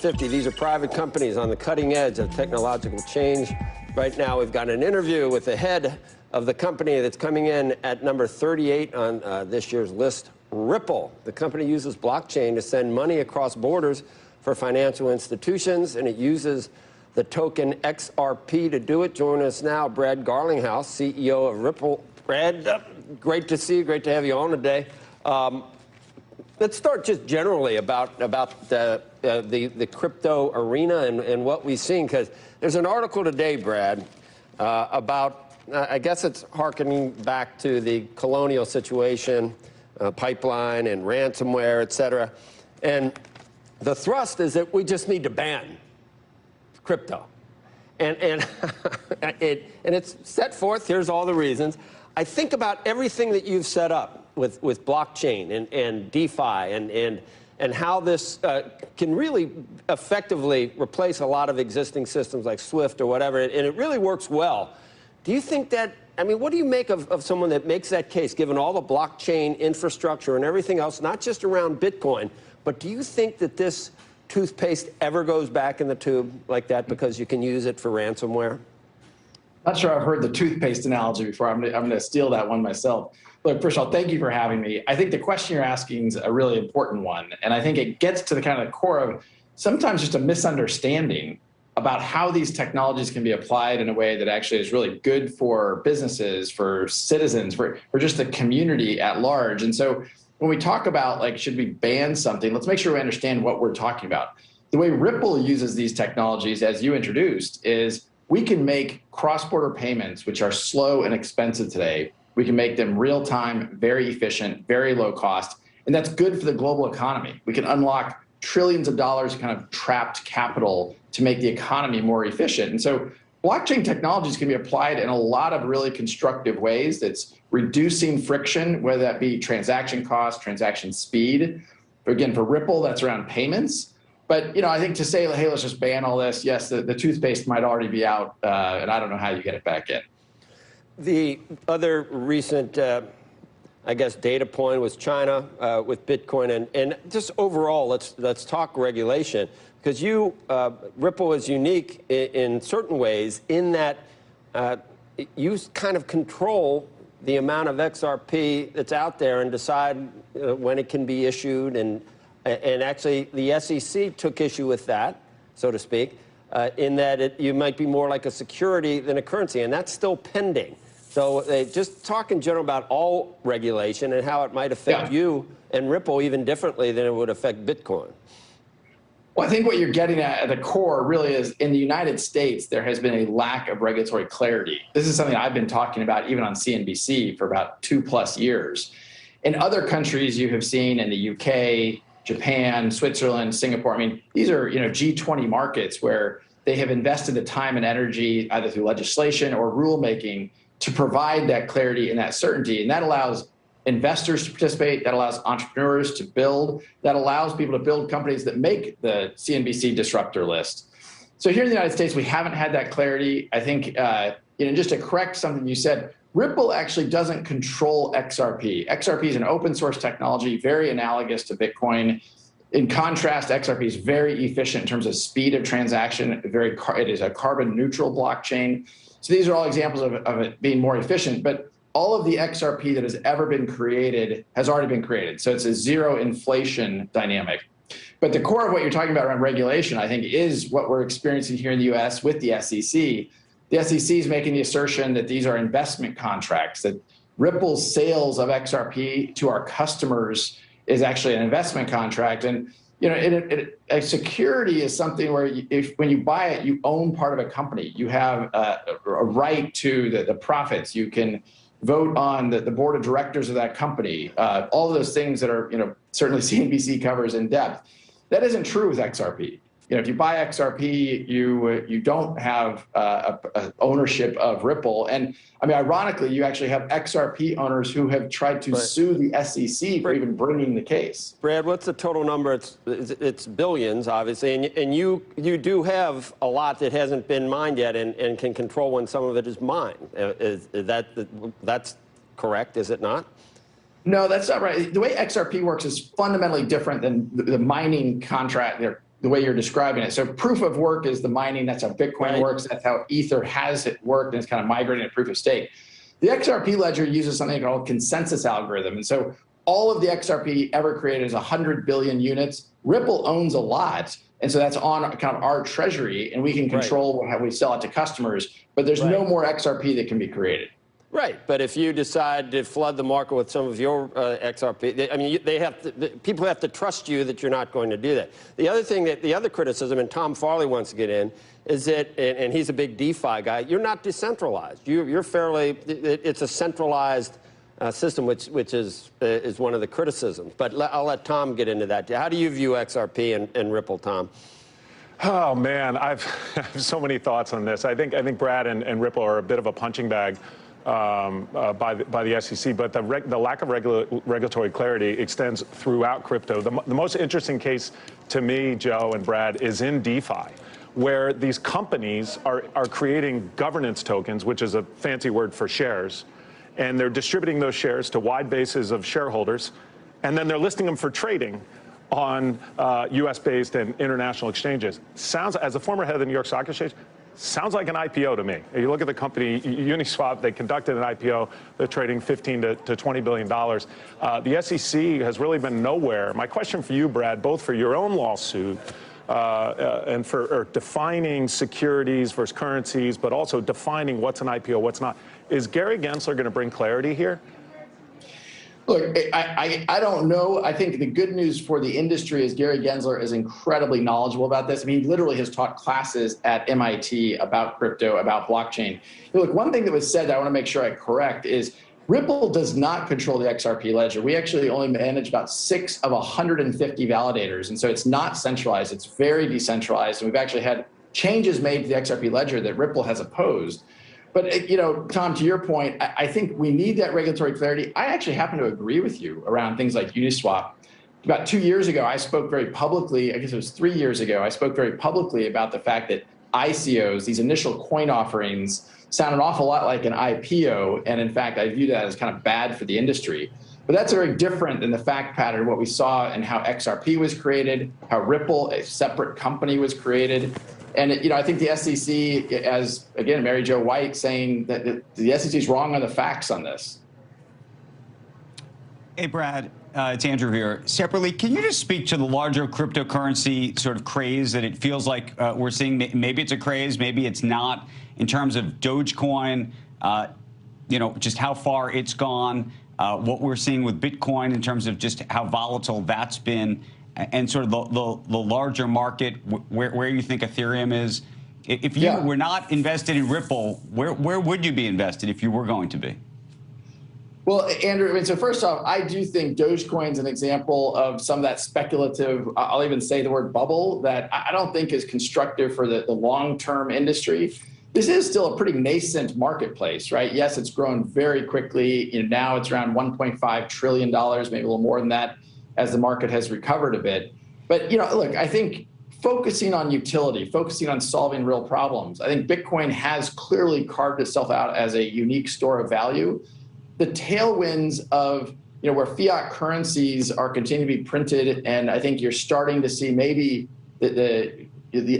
50. These are private companies on the cutting edge of technological change. Right now, we've got an interview with the head of the company that's coming in at number 38 on this year's list, Ripple. The company uses blockchain to send money across borders for financial institutions, and it uses the token XRP to do it. Join us now, Brad Garlinghouse, CEO of Ripple. Brad, great to see you. Great to have you on today. Let's start just generally about the crypto arena and what we've seen, because there's an article today, Brad, about, I guess it's hearkening back to the colonial situation, pipeline and ransomware, et cetera. And the thrust is that we just need to ban crypto. And it's set forth, here's all the reasons. I think about everything that you've set up with blockchain and DeFi and how this can really effectively replace a lot of existing systems like Swift or whatever, and it really works well. Do you think that, I mean, what do you make of someone that makes that case, given all the blockchain infrastructure and everything else, not just around Bitcoin, but do you think that this toothpaste ever goes back in the tube like that because you can use it for ransomware? Not sure I've heard the toothpaste analogy before. I'm going to steal that one myself. Look, first of all, thank you for having me. I think the question you're asking is a really important one. And I think it gets to the kind of the core of sometimes just a misunderstanding about how these technologies can be applied in a way that actually is really good for businesses, for citizens, for just the community at large. And so when we talk about, like, should we ban something, let's make sure we understand what we're talking about. The way Ripple uses these technologies, as you introduced, is we can make cross-border payments, which are slow and expensive today. We can make them real-time, very efficient, very low cost, and that's good for the global economy. We can unlock trillions of dollars of kind of trapped capital to make the economy more efficient. And so blockchain technologies can be applied in a lot of really constructive ways. That's reducing friction, whether that be transaction cost, transaction speed. Again, for Ripple, that's around payments. But, you know, I think to say, hey, let's just ban all this, yes, the toothpaste might already be out, and I don't know how you get it back in. The other recent, I guess, data point was China with Bitcoin, and just overall, let's talk regulation, because Ripple is unique in certain ways in that you kind of control the amount of XRP that's out there and decide when it can be issued, and actually the SEC took issue with that, so to speak, in that you might be more like a security than a currency, and that's still pending. So just talk in general about all regulation and how it might affect you and Ripple even differently than it would affect Bitcoin. Well, I think what you're getting at the core really is in the United States, there has been a lack of regulatory clarity. This is something I've been talking about even on CNBC for about 2+ years. In other countries you have seen, in the UK, Japan, Switzerland, Singapore, I mean, these are G20 markets where they have invested the time and energy either through legislation or rulemaking to provide that clarity and that certainty. And that allows investors to participate, that allows entrepreneurs to build, that allows people to build companies that make the CNBC disruptor list. So here in the United States, we haven't had that clarity. I think, just to correct something you said, Ripple actually doesn't control XRP. XRP is an open source technology, very analogous to Bitcoin. In contrast, XRP is very efficient in terms of speed of transaction. It is a carbon neutral blockchain. So these are all examples of it being more efficient, but all of the XRP that has ever been created has already been created. So it's a zero inflation dynamic. But the core of what you're talking about around regulation, I think, is what we're experiencing here in the US with the SEC. The SEC is making the assertion that these are investment contracts, that Ripple's sales of XRP to our customers is actually an investment contract. And a security is something where when you buy it, you own part of a company. You have a right to the profits. You can vote on the board of directors of that company. All of those things that are certainly CNBC covers in depth. That isn't true with XRP. If you buy XRP, you don't have ownership of Ripple. And I mean, ironically, you actually have XRP owners who have tried to sue the SEC for even bringing the case. Brad, what's the total number? It's billions, obviously, and you do have a lot that hasn't been mined yet and can control when some of it is mined. That's correct, is it not? No, that's not right. The way XRP works is fundamentally different than the mining contract. They're the way you're describing it. So proof of work is the mining. That's how Bitcoin works. That's how Ether has it worked, and it's kind of migrating to proof of stake. The XRP ledger uses something called consensus algorithm. And so all of the XRP ever created is 100 billion units. Ripple owns a lot. And so that's on kind of our treasury, and we can control how we sell it to customers. But there's no more XRP that can be created. Right, but if you decide to flood the market with some of your XRP, I mean, people have to trust you that you're not going to do that. The other thing the other criticism, and Tom Farley wants to get in, is that, and he's a big DeFi guy, you're not decentralized. You're fairly, it's a centralized system, which is one of the criticisms. But I'll let Tom get into that. How do you view XRP and Ripple, Tom? Oh man, I have so many thoughts on this. I think Brad and Ripple are a bit of a punching bag by the SEC, but the lack of regulatory clarity extends throughout crypto. The most interesting case to me, Joe and Brad, is in DeFi, where these companies are creating governance tokens, which is a fancy word for shares, and they're distributing those shares to wide bases of shareholders, and then they're listing them for trading on U.S.-based and international exchanges. Sounds, as a former head of the New York Stock Exchange, sounds like an IPO to me. You look at the company, Uniswap, they conducted an IPO. They're trading $15 to $20 billion. The SEC has really been nowhere. My question for you, Brad, both for your own lawsuit and for defining securities versus currencies, but also defining what's an IPO, what's not, is Gary Gensler going to bring clarity here? Look, I don't know. I think the good news for the industry is Gary Gensler is incredibly knowledgeable about this. I mean, he literally has taught classes at MIT about crypto, about blockchain. Look, one thing that was said that I want to make sure I correct is Ripple does not control the XRP ledger. We actually only manage about 6 of 150 validators. And so it's not centralized. It's very decentralized. And we've actually had changes made to the XRP ledger that Ripple has opposed. But, you know, Tom, to your point, I think we need that regulatory clarity. I actually happen to agree with you around things like Uniswap. About 2 years ago, I spoke very publicly, I guess it was 3 years ago, I spoke very publicly about the fact that ICOs, these initial coin offerings, sound an awful lot like an IPO. And in fact, I view that as kind of bad for the industry. But that's very different than the fact pattern, what we saw and how XRP was created, how Ripple, a separate company, was created. And, you know, I think the SEC, as, again, Mary Jo White saying that the SEC is wrong on the facts on this. Hey, Brad, it's Andrew here. Separately, can you just speak to the larger cryptocurrency sort of craze that it feels like we're seeing? Maybe it's a craze, maybe it's not, in terms of Dogecoin, you know, just how far it's gone, what we're seeing with Bitcoin in terms of just how volatile that's been, and sort of the larger market, where you think Ethereum is. If you were not invested in Ripple, where would you be invested if you were going to be? Well, Andrew, I mean, so first off, I do think Dogecoin's an example of some of that speculative, I'll even say the word bubble, that I don't think is constructive for the long-term industry. This is still a pretty nascent marketplace, right? Yes, it's grown very quickly. You know, now it's around $1.5 trillion, maybe a little more than that, as the market has recovered a bit. But, you know, look, I think focusing on utility, focusing on solving real problems, I think Bitcoin has clearly carved itself out as a unique store of value. The tailwinds of, you know, where fiat currencies are continuing to be printed, and I think you're starting to see maybe the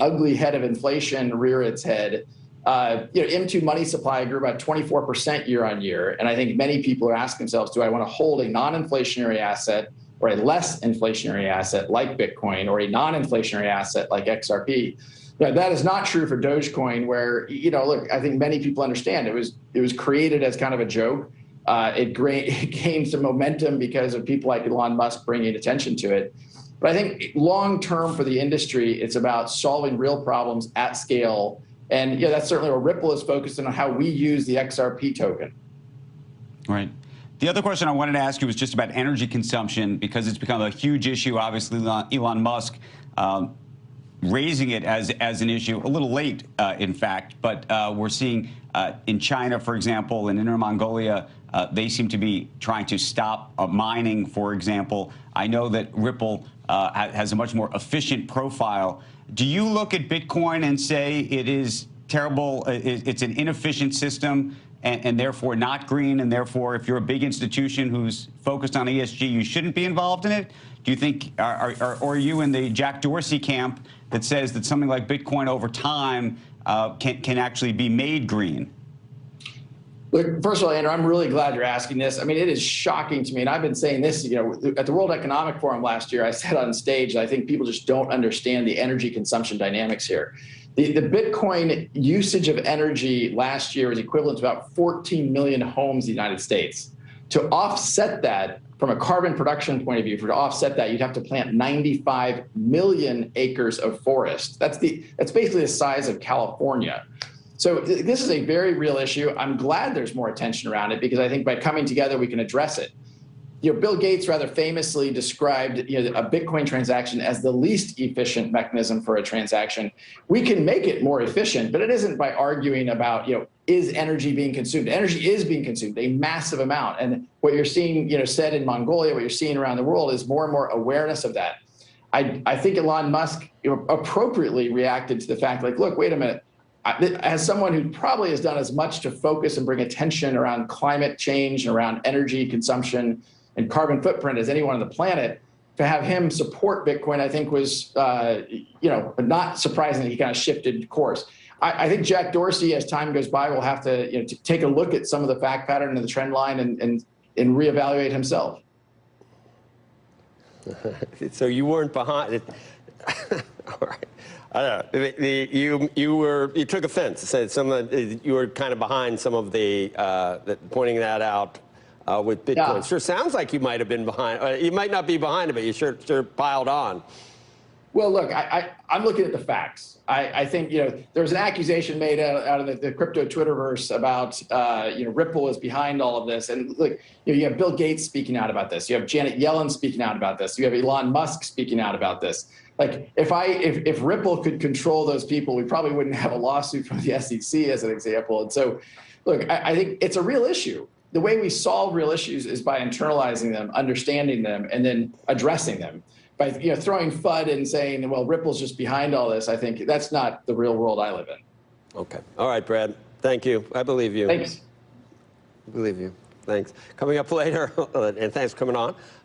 ugly head of inflation rear its head. You know, M2 money supply grew about 24% year on year. And I think many people are asking themselves, do I want to hold a non-inflationary asset or a less inflationary asset like Bitcoin, or a non-inflationary asset like XRP? You know, that is not true for Dogecoin, where, you know, look, I think many people understand it was created as kind of a joke. It gained some momentum because of people like Elon Musk bringing attention to it. But I think long term for the industry, it's about solving real problems at scale. And yeah, that's certainly where Ripple is focused on how we use the XRP token. Right. The other question I wanted to ask you was just about energy consumption, because it's become a huge issue. Obviously, Elon Musk raising it as an issue, a little late, in fact. But we're seeing in China, for example, in Inner Mongolia, they seem to be trying to stop mining, for example. I know that Ripple has a much more efficient profile. Do you look at Bitcoin and say it is terrible, it's an inefficient system, and therefore not green, and therefore if you're a big institution who's focused on ESG, you shouldn't be involved in it? Do you think, or are you in the Jack Dorsey camp that says that something like Bitcoin over time can actually be made green? Look, first of all, Andrew, I'm really glad you're asking this. I mean, it is shocking to me, and I've been saying this, at the World Economic Forum last year, I said on stage, I think people just don't understand the energy consumption dynamics here. The Bitcoin usage of energy last year was equivalent to about 14 million homes in the United States. To offset that, from a carbon production point of view, to offset that, you'd have to plant 95 million acres of forest. That's basically the size of California. So this is a very real issue. I'm glad there's more attention around it because I think by coming together, we can address it. Bill Gates rather famously described a Bitcoin transaction as the least efficient mechanism for a transaction. We can make it more efficient, but it isn't by arguing about, is energy being consumed? Energy is being consumed, a massive amount. And what you're seeing, said in Mongolia, what you're seeing around the world is more and more awareness of that. I think Elon Musk appropriately reacted to the fact, like, look, wait a minute. As someone who probably has done as much to focus and bring attention around climate change and around energy consumption and carbon footprint as anyone on the planet, to have him support Bitcoin, I think was, not surprising that he kind of shifted course. I think Jack Dorsey, as time goes by, will have to, take a look at some of the fact pattern and the trend line and reevaluate himself. So you weren't behind it. All right. I don't know. You took offense. Said you were kind of behind some of the pointing that out with Bitcoin. Yeah. Sure sounds like you might have been behind. You might not be behind it, but you sure piled on. Well, look, I'm looking at the facts. I think there was an accusation made out of the crypto Twitterverse about Ripple is behind all of this, and look, you have Bill Gates speaking out about this. You have Janet Yellen speaking out about this. You have Elon Musk speaking out about this. Like if Ripple could control those people, we probably wouldn't have a lawsuit from the SEC as an example. And so, look, I think it's a real issue. The way we solve real issues is by internalizing them, understanding them, and then addressing them. By throwing FUD and saying, well, Ripple's just behind all this, I think that's not the real world I live in. Okay. All right, Brad. Thank you. I believe you. Thanks. I believe you. Thanks. Coming up later, and thanks for coming on.